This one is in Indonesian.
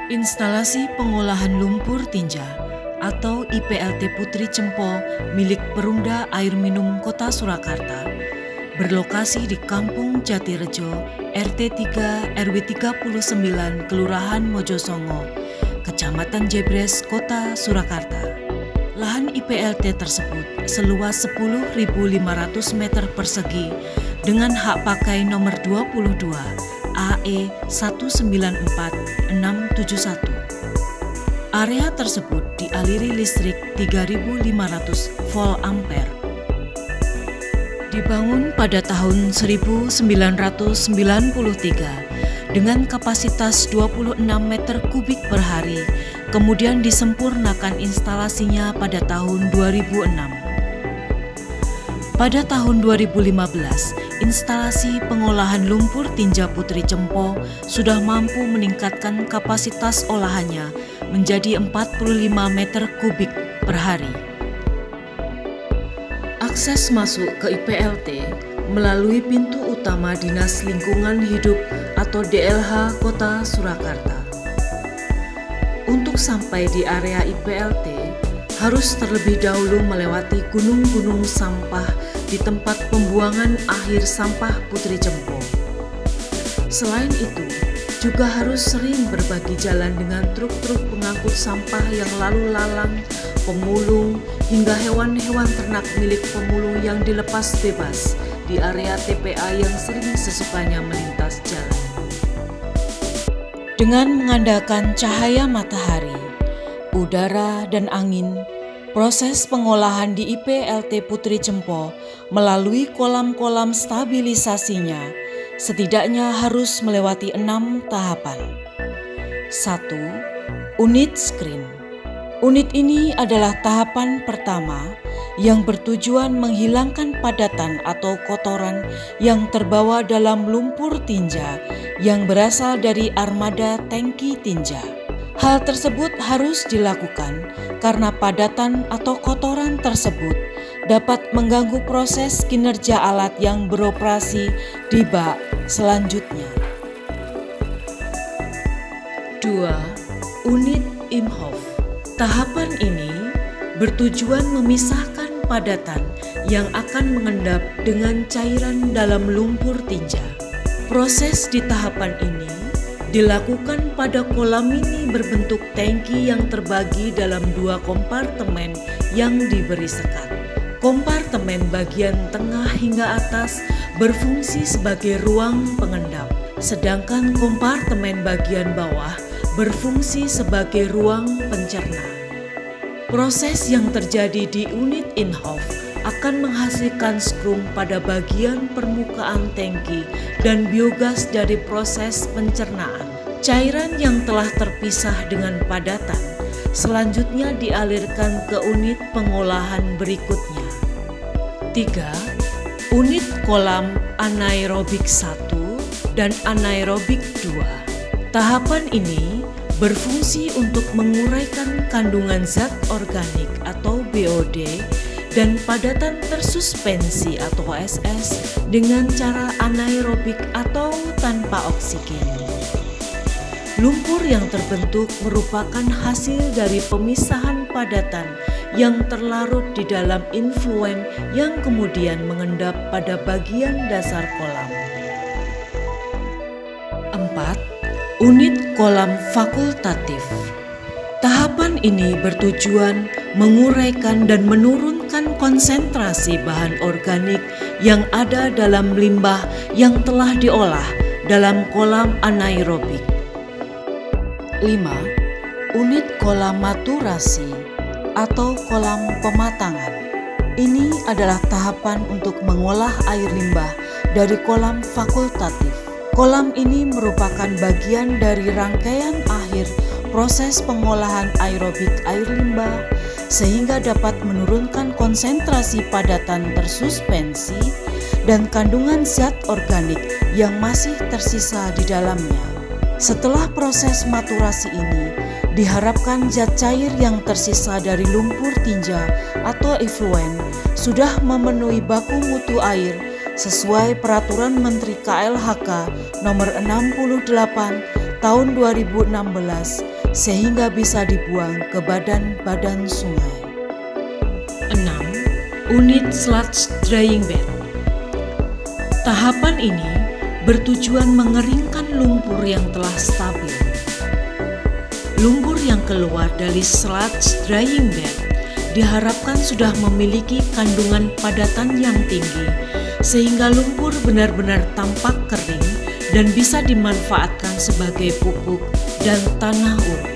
Instalasi pengolahan lumpur tinja atau IPLT Putri Cempo milik Perumda Air Minum Kota Surakarta berlokasi di Kampung Jatirejo, RT 3 RW 39, Kelurahan Mojosongo, Kecamatan Jebres, Kota Surakarta. Lahan IPLT tersebut seluas 10.500 meter persegi dengan hak pakai nomor 22 AE 194671. Area tersebut dialiri listrik 3.500 volt ampere. Dibangun pada tahun 1993 dengan kapasitas 26 meter kubik per hari, kemudian disempurnakan instalasinya pada tahun 2006. Pada tahun 2015, instalasi pengolahan lumpur tinja Putri Cempo sudah mampu meningkatkan kapasitas olahannya menjadi 45 meter kubik per hari. Akses masuk ke IPLT melalui pintu utama Dinas Lingkungan Hidup atau DLH Kota Surakarta. Untuk sampai di area IPLT, harus terlebih dahulu melewati gunung-gunung sampah di tempat pembuangan akhir sampah Putri Cempo. Selain itu, juga harus sering berbagi jalan dengan truk-truk pengangkut sampah yang lalu lalang, pemulung, hingga hewan-hewan ternak milik pemulung yang dilepas bebas di area TPA yang sering sesukanya melintas jalan. Dengan mengandalkan cahaya matahari, udara, dan angin, proses pengolahan di IPLT Putri Cempo melalui kolam-kolam stabilisasinya setidaknya harus melewati 6 tahapan. 1. Unit screen. Unit ini adalah tahapan pertama yang bertujuan menghilangkan padatan atau kotoran yang terbawa dalam lumpur tinja yang berasal dari armada tangki tinja. Hal tersebut harus dilakukan karena padatan atau kotoran tersebut dapat mengganggu proses kinerja alat yang beroperasi di bak selanjutnya. 2. Unit Imhoff. Tahapan ini bertujuan memisahkan padatan yang akan mengendap dengan cairan dalam lumpur tinja. Proses di tahapan ini dilakukan pada kolam mini berbentuk tangki yang terbagi dalam 2 kompartemen yang diberi sekat. Kompartemen bagian tengah hingga atas berfungsi sebagai ruang pengendap, sedangkan kompartemen bagian bawah berfungsi sebagai ruang pencerna. Proses yang terjadi di unit Imhoff akan menghasilkan skrum pada bagian permukaan tangki dan biogas dari proses pencernaan. Cairan yang telah terpisah dengan padatan selanjutnya dialirkan ke unit pengolahan berikutnya. 3. Unit kolam anaerobik 1 dan anaerobik 2. Tahapan ini berfungsi untuk menguraikan kandungan zat organik atau BOD dan padatan tersuspensi atau SS dengan cara anaerobik atau tanpa oksigen. Lumpur yang terbentuk merupakan hasil dari pemisahan padatan yang terlarut di dalam influen yang kemudian mengendap pada bagian dasar kolam. 4. Unit kolam fakultatif. Tahapan ini bertujuan menguraikan dan menurunkan konsentrasi bahan organik yang ada dalam limbah yang telah diolah dalam kolam anaerobik. 5. Unit kolam maturasi atau kolam pematangan. Ini adalah tahapan untuk mengolah air limbah dari kolam fakultatif. Kolam ini merupakan bagian dari rangkaian akhir proses pengolahan aerobik air limbah sehingga dapat menurunkan konsentrasi padatan tersuspensi dan kandungan zat organik yang masih tersisa di dalamnya. Setelah proses maturasi ini, diharapkan zat cair yang tersisa dari lumpur tinja atau effluent sudah memenuhi baku mutu air sesuai Peraturan Menteri KLHK Nomor 68 Tahun 2016 sehingga bisa dibuang ke badan-badan sungai. 6. Unit sludge drying bed. Tahapan ini bertujuan mengeringkan lumpur yang telah stabil. Lumpur yang keluar dari sludge drying bed diharapkan sudah memiliki kandungan padatan yang tinggi, sehingga lumpur benar-benar tampak kering dan bisa dimanfaatkan sebagai pupuk dan tanah uruk.